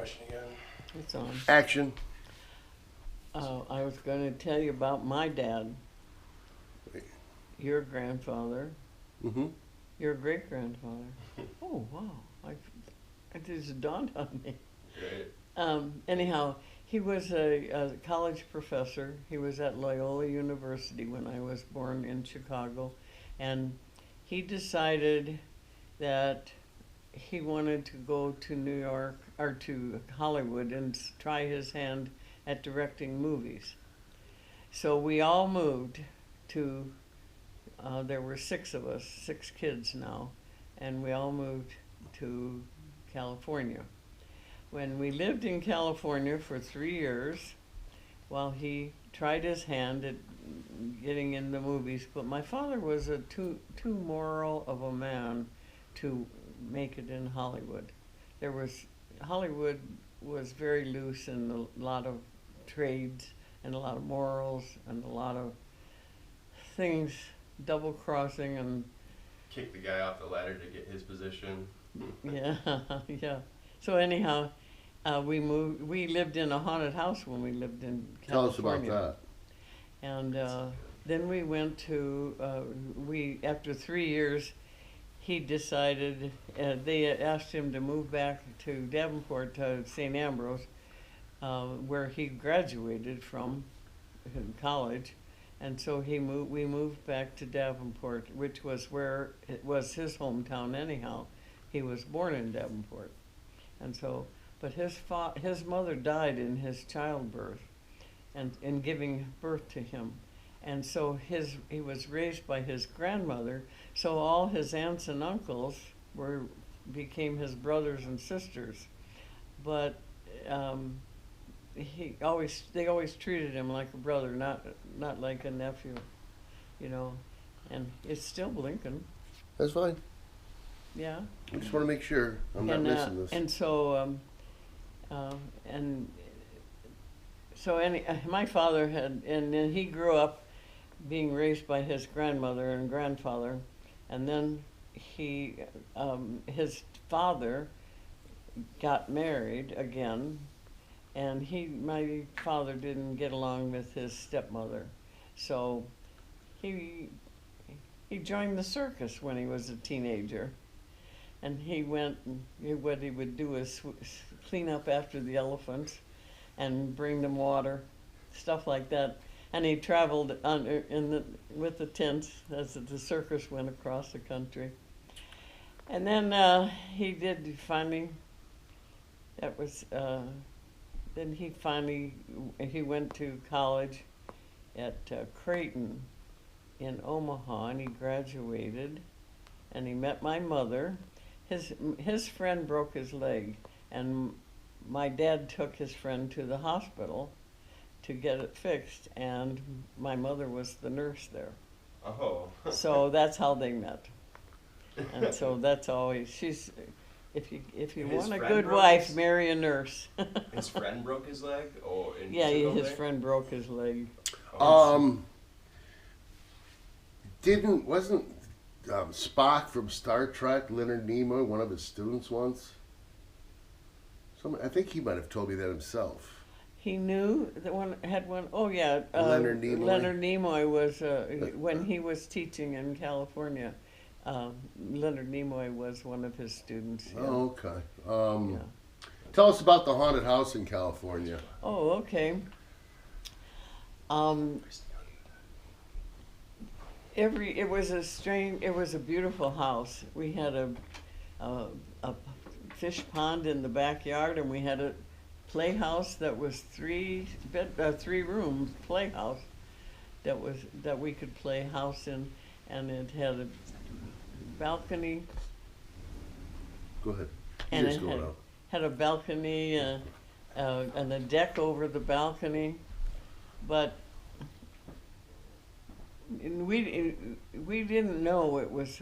action again. It's on. Action. I was going to tell you about my dad, your grandfather, Mm-hmm. your great-grandfather. Oh, wow. It just dawned on me. Right. Anyhow, he was a college professor. He was at Loyola University when I was born in Chicago. And he decided that he wanted to go to New York or to Hollywood and try his hand at directing movies. So we all moved to, there were 6 of us, 6 kids now, and we all moved to California. When we lived in California for 3 years, while he tried his hand at getting in the movies, but my father was too moral of a man to make it in Hollywood. Hollywood was very loose in a lot of trades and a lot of morals and a lot of things, double crossing and Kick the guy off the ladder to get his position. yeah, yeah. So anyhow, we moved. We lived in a haunted house when we lived in Tell us about California. that. And then we went to, after 3 years, he decided, they asked him to move back to Davenport, to St. Ambrose, where he graduated from in college. And so we moved back to Davenport, which was where it was his hometown anyhow. He was born in Davenport. And so, but his mother died in his childbirth and in giving birth to him. And so he was raised by his grandmother, so all his aunts and uncles became his brothers and sisters. But they always treated him like a brother, not like a nephew, you know. And it's still blinking. That's fine. Yeah. I just want to make sure I'm not missing this. And so, my father and then he grew up being raised by his grandmother and grandfather, and then his father got married again, and my father didn't get along with his stepmother, so he joined the circus when he was a teenager. And he went, and what he would do is clean up after the elephants and bring them water, stuff like that. And he traveled with the tents as the circus went across the country. And then he did finally, then he went to college at Creighton in Omaha, and he graduated, and he met my mother. His friend broke his leg, and my dad took his friend to the hospital to get it fixed, and my mother was the nurse there. Oh. So that's how they met. And so that's always, if you His want a friend good broke wife, his- marry a nurse. His friend broke his leg? Oh, and he Yeah, took his over? friend broke his leg. Oh, Wasn't Spock from Star Trek, Leonard Nimoy, one of his students once? I think he might have told me that himself. He knew that one. Oh yeah, Leonard Nimoy. Leonard Nimoy was when he was teaching in California. Leonard Nimoy was one of his students. Yeah. Oh, okay. Yeah. Tell us about the haunted house in California. Oh, okay. It was a beautiful house. We had a fish pond in the backyard, and we had a playhouse that was 3-room playhouse that we could play house in, and it had a balcony. Go ahead. And Just it going out. had a balcony and a deck over the balcony, but we didn't know it was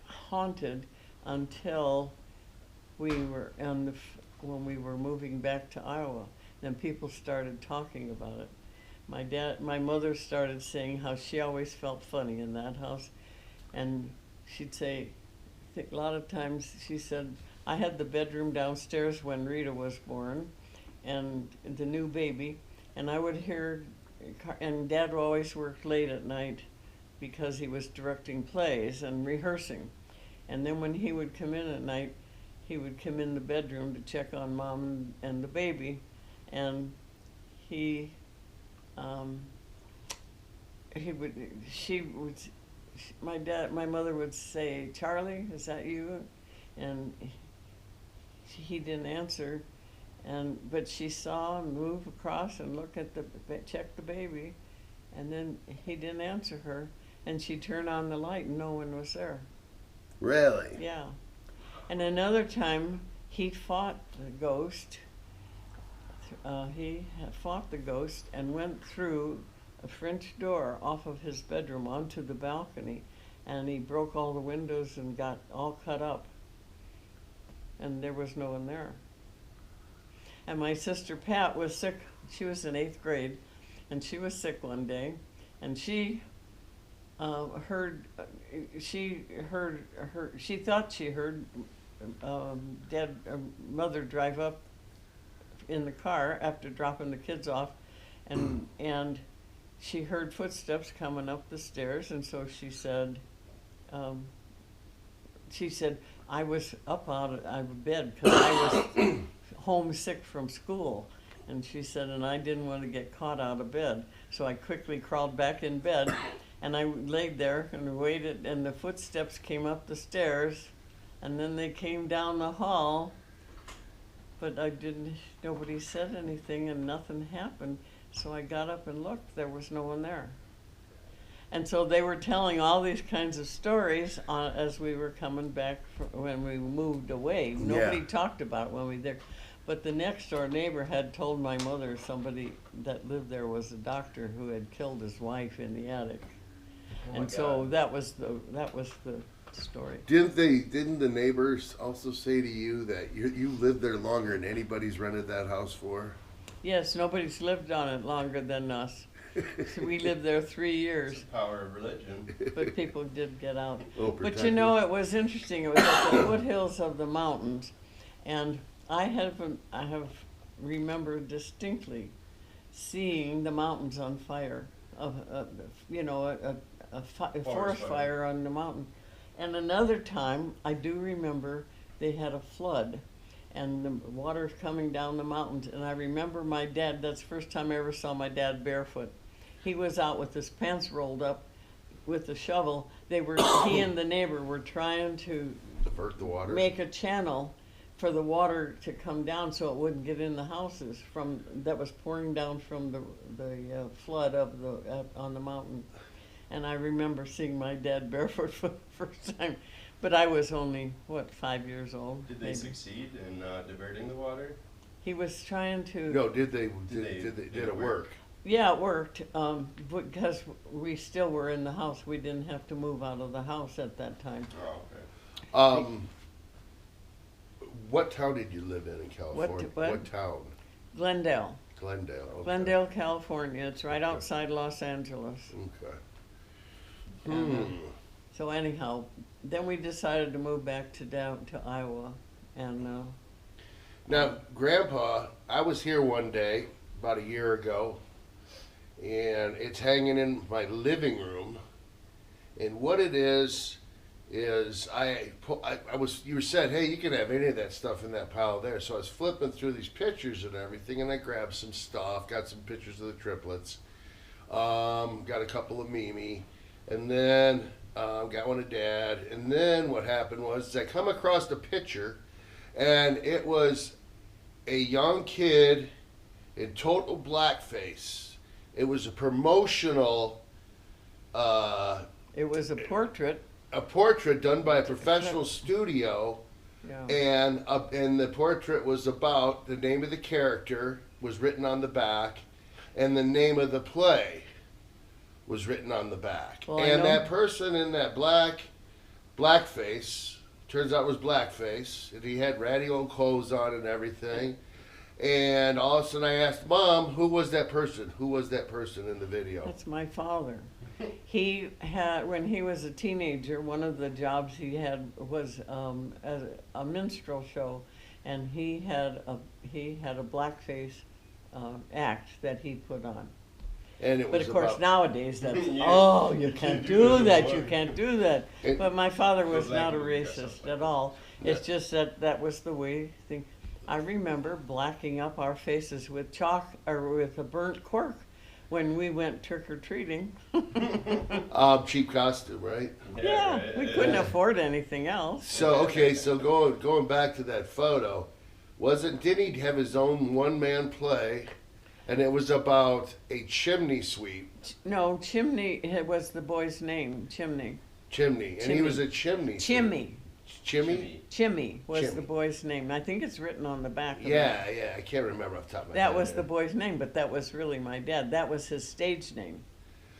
haunted until when we were moving back to Iowa. Then people started talking about it. My mother started saying how she always felt funny in that house, and she'd say, a lot of times she said, I had the bedroom downstairs when Rita was born, and the new baby, and I would hear, and Dad always worked late at night because he was directing plays and rehearsing. And then when he would come in at night, he would come in the bedroom to check on Mom and the baby, and he my mother would say, "Charlie, is that you?" And he didn't answer, but she saw him move across and check the baby, and then he didn't answer her, and she turned on the light and no one was there. Really? Yeah. And another time he fought the ghost. He fought the ghost and went through a French door off of his bedroom onto the balcony, and he broke all the windows and got all cut up. And there was no one there. And my sister Pat was sick. She was in 8th grade, and she was sick one day, and she she thought she heard mother drive up in the car after dropping the kids off, and she heard footsteps coming up the stairs, and so she said, I was up out of bed because I was homesick from school. And she said, and I didn't want to get caught out of bed. So I quickly crawled back in bed, and I laid there and waited, and the footsteps came up the stairs, and then they came down the hall, but nobody said anything, and nothing happened. So I got up and looked, there was no one there. And so they were telling all these kinds of stories as we were coming back when we moved away. Nobody talked about it when we were there. But the next door neighbor had told my mother somebody that lived there was a doctor who had killed his wife in the attic. And so that was the story. Didn't the neighbors also say to you that you lived there longer than anybody's rented that house for? Yes, nobody's lived on it longer than us. So we lived there 3 years. It's the power of religion. But people did get out. Oh, But you know, it was interesting. It was at the foothills of the mountains, and I have remembered distinctly seeing the mountains on fire, a forest fire on the mountain. And another time, I do remember they had a flood, and the water's coming down the mountains. And I remember my dad. That's the first time I ever saw my dad barefoot. He was out with his pants rolled up, with a shovel. He and the neighbor were trying to divert the water, make a channel for the water to come down so it wouldn't get in the houses that was pouring down from the flood on the mountain. And I remember seeing my dad barefoot for the first time, but I was only 5 years old. Did they succeed in diverting the water? He was trying to. No, did it work? Yeah, it worked, because we still were in the house. We didn't have to move out of the house at that time. Oh, okay. What town did you live in California? What town? Glendale. Glendale. Okay. Glendale, California. It's right outside Los Angeles. Okay. So anyhow, then we decided to move back to Iowa, and. Now, Grandpa, I was here one day about a year ago, and it's hanging in my living room. And what it is you said, hey, you can have any of that stuff in that pile there. So I was flipping through these pictures and everything, and I grabbed some stuff, got some pictures of the triplets, got a couple of Mimi, and then got one of Dad. And then what happened was I come across a picture, and it was a young kid in total blackface. It was a promotional. It was a portrait. A portrait done by a professional studio, and the portrait was about the name of the character was written on the back, and the name of the play was written on the back. Well, and that person in that blackface, turns out was blackface, and he had ratty old clothes on and everything. And all of a sudden I asked Mom, who was that person? Who was that person in the video? That's my father. he had, when he was a teenager, one of the jobs he had was a minstrel show, and he had a blackface act that he put on. And it But was of course about, nowadays that's Yeah. oh, you Can't can't do do that that, you anymore. can't do that. It- But my father Go was black not a and we got racist something. at all. Yeah. It's just that that was the way thing. I remember blacking up our faces with chalk or with a burnt cork when we went trick or treating. cheap costume, right? Yeah, right, we couldn't yeah. afford anything else. So okay, so going back to that photo, didn't he have his own one man play, and it was about a chimney sweep, No, Chimney it was the boy's name. Chimney. and he was a chimney sweep. Chimney. Chimney. Chimney was the Chimney. boy's name. I think it's written on the back of it. Yeah, I can't remember off the top of my head. That was the boy's name, but that was really my dad. That was his stage name,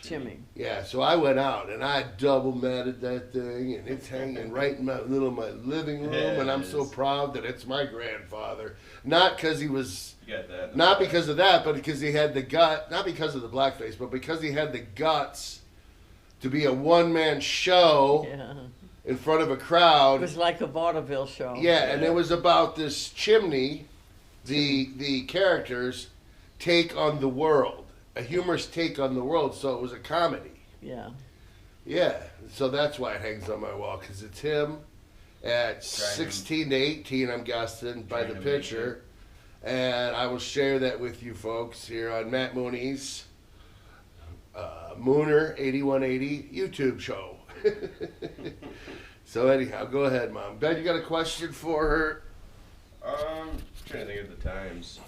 Chimney. Yeah, so I went out and I double matted that thing, and it's hanging right in my living room, Yeah, and I'm it so is. proud that it's my grandfather. Not because he was, You got that. not because of that, but because he had the gut, not because of the blackface, but because he had the guts to be a one man show Yeah, in front of a it crowd. was like a vaudeville show. Yeah, and it was about this chimney, the characters take on the world, a humorous take on the world. So it was a comedy. Yeah. Yeah, so that's why it hangs on my wall, because it's him at 16 to 18, I'm guessing, by the Trying to make picture. And I will share that with you folks here on Matt Mooney's Mooner 8180 YouTube show. So anyhow, go ahead, Mom. Ben, you got a question for her? Trying to think of the times.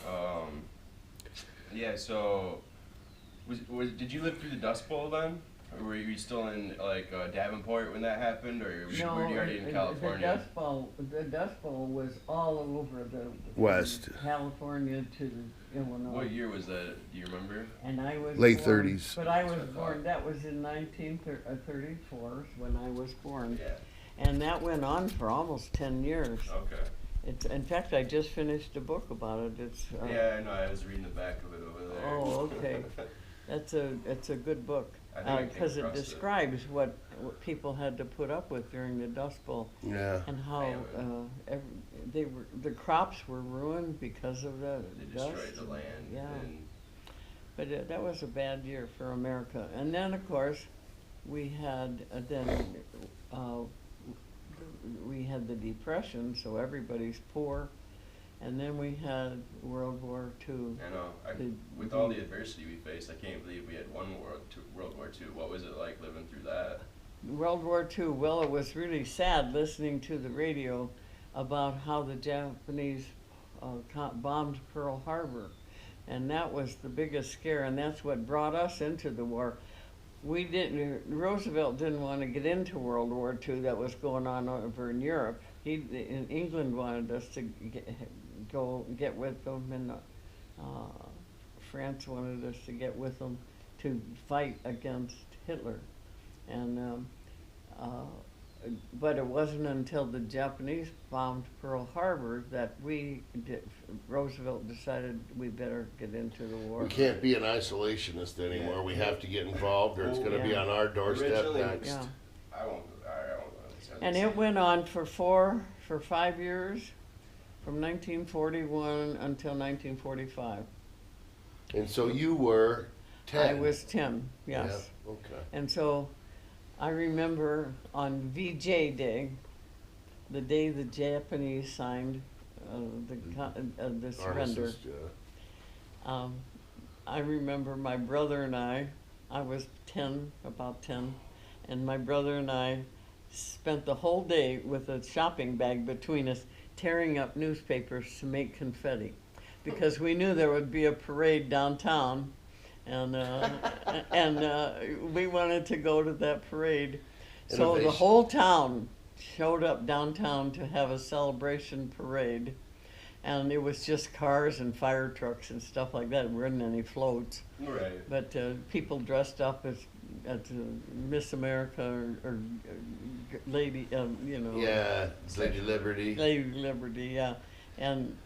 Yeah. So, did you live through the Dust Bowl then, or were you still in like Davenport when that happened, or were you already in California? The Dust Bowl was all over the West. California to Illinois. What year was that? Do you remember? And I was Late born- 30s. But I was born. That was in 1934 when I was born, Yeah. and that went on for almost 10 years. Okay. It's in fact I just finished a book about it. It's Yeah, I know. I was reading the back of it over there. Oh, okay. It's a good book I think I came because it across it. describes what people had to put up with during the Dust Bowl Yeah. and how the crops were ruined because of the They dust. destroyed the land. Yeah. And But that was a bad year for America. And then, of course, we had we had the Depression, so everybody's poor. And then we had World War II. I know. With all the adversity we faced, I can't believe we had World War II. What was it like living through that? World War II, well, it was really sad listening to the radio about how the Japanese bombed Pearl Harbor. And that was the biggest scare, and that's what brought us into the war. Roosevelt didn't want to get into World War II that was going on over in Europe. In England wanted us to get with them, and France wanted us to get with them to fight against Hitler. And but it wasn't until the Japanese bombed Pearl Harbor that Roosevelt decided we better get into the war. We can't be an isolationist anymore. Yeah. We have to get involved, or it's going to be Yeah. on our doorstep Originally- next. Yeah. I won't. I won't. And it went on for 5 years, from 1941 until 1945. And so you were 10. I was 10, yes. Yeah, okay. And so I remember on VJ Day, the day the Japanese signed the surrender. Armistice, yeah. I remember my brother and I was 10, about 10, and my brother and I spent the whole day with a shopping bag between us tearing up newspapers to make confetti because we knew there would be a parade downtown, and we wanted to go to that parade. So the Innovation. whole town showed up downtown to have a celebration parade, and it was just cars and fire trucks and stuff like that. There weren't any floats, Right. but people dressed up as Miss America or Lady, Yeah, Lady Liberty. Lady Liberty, yeah. And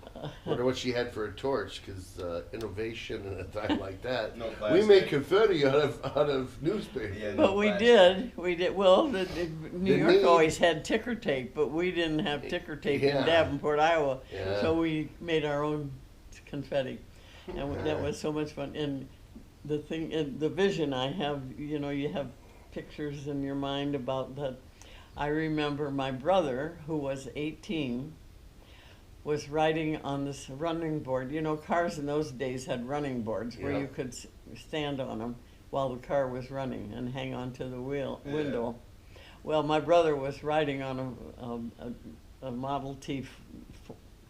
Wonder what she had for a torch, because innovation in a time like that. No We plastic. made confetti out of newspaper. Yeah, no but we plastic. did. Well, New The York need- always had ticker tape, but we didn't have ticker tape Yeah. in Davenport, Iowa. Yeah. So we made our own confetti, and that was so much fun. And the thing, and the vision I have, you know, you have pictures in your mind about that. I remember my brother, who was 18, was riding on this running board. You know, cars in those days had running boards where Yeah. you could stand on them while the car was running and hang onto the window. Well, my brother was riding on a Model T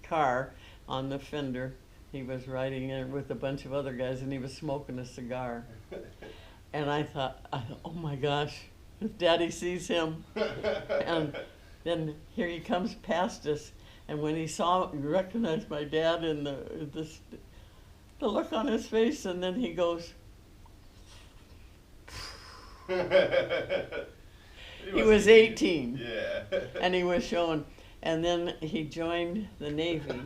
car on the fender. He was riding in with a bunch of other guys, and he was smoking a cigar. And I thought, oh my gosh, if Daddy sees him. And then here he comes past us, and when he recognized my dad, and the look on his face, and then he goes, he was 18. Yeah. And he was showing, and then he joined the Navy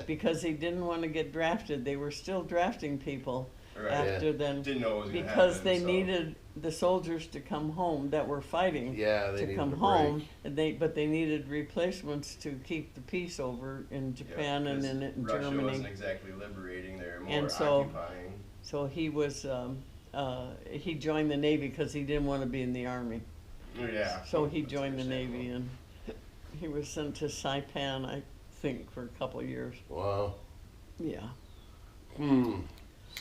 because he didn't want to get drafted. They were still drafting people Right. after then Didn't know what was gonna because happen, they so. needed the soldiers to come home that were fighting Yeah, they to needed come a home, and but they needed replacements to keep the peace over in Japan and 'cause in Russia Germany. wasn't exactly liberating; they were more And so- occupying. So he was he joined the Navy because he didn't want to be in the Army. Yeah. So he That's joined the understandable. Navy, and he was sent to Saipan, I think, for a couple of years. Wow. Yeah.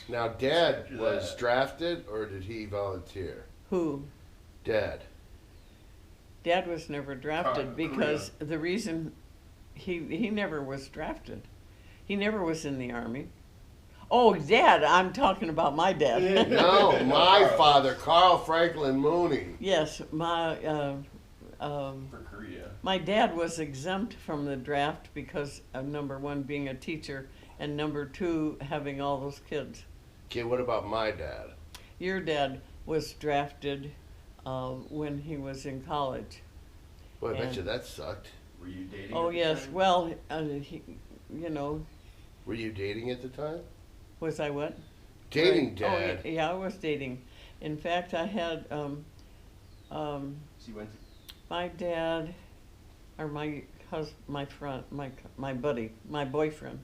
Now, Dad After was that. drafted, or did he volunteer? Who? Dad. Dad was never drafted Korea. because the reason he never was drafted. He never was in the Army. Oh, Dad, I'm talking about my dad. No, my father, Carl Franklin Mooney. Yes, For Korea. my dad was exempt from the draft because of number one, being a teacher, and number two, having all those kids. Okay, what about my dad? Your dad was drafted when he was in college. Boy, I bet And- you that sucked. Were you dating? Oh, at the yes, time? well, he, you know, Were you dating at the time? was I what? Dating Right. Dad. Oh, yeah, I was dating. In fact, I had So you went to my dad, or my buddy, my boyfriend.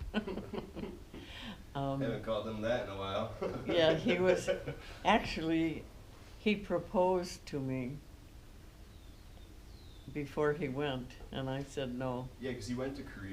haven't called them that in a while. Yeah, he was actually, he proposed to me before he went, and I said no. Yeah, because he went to Korea.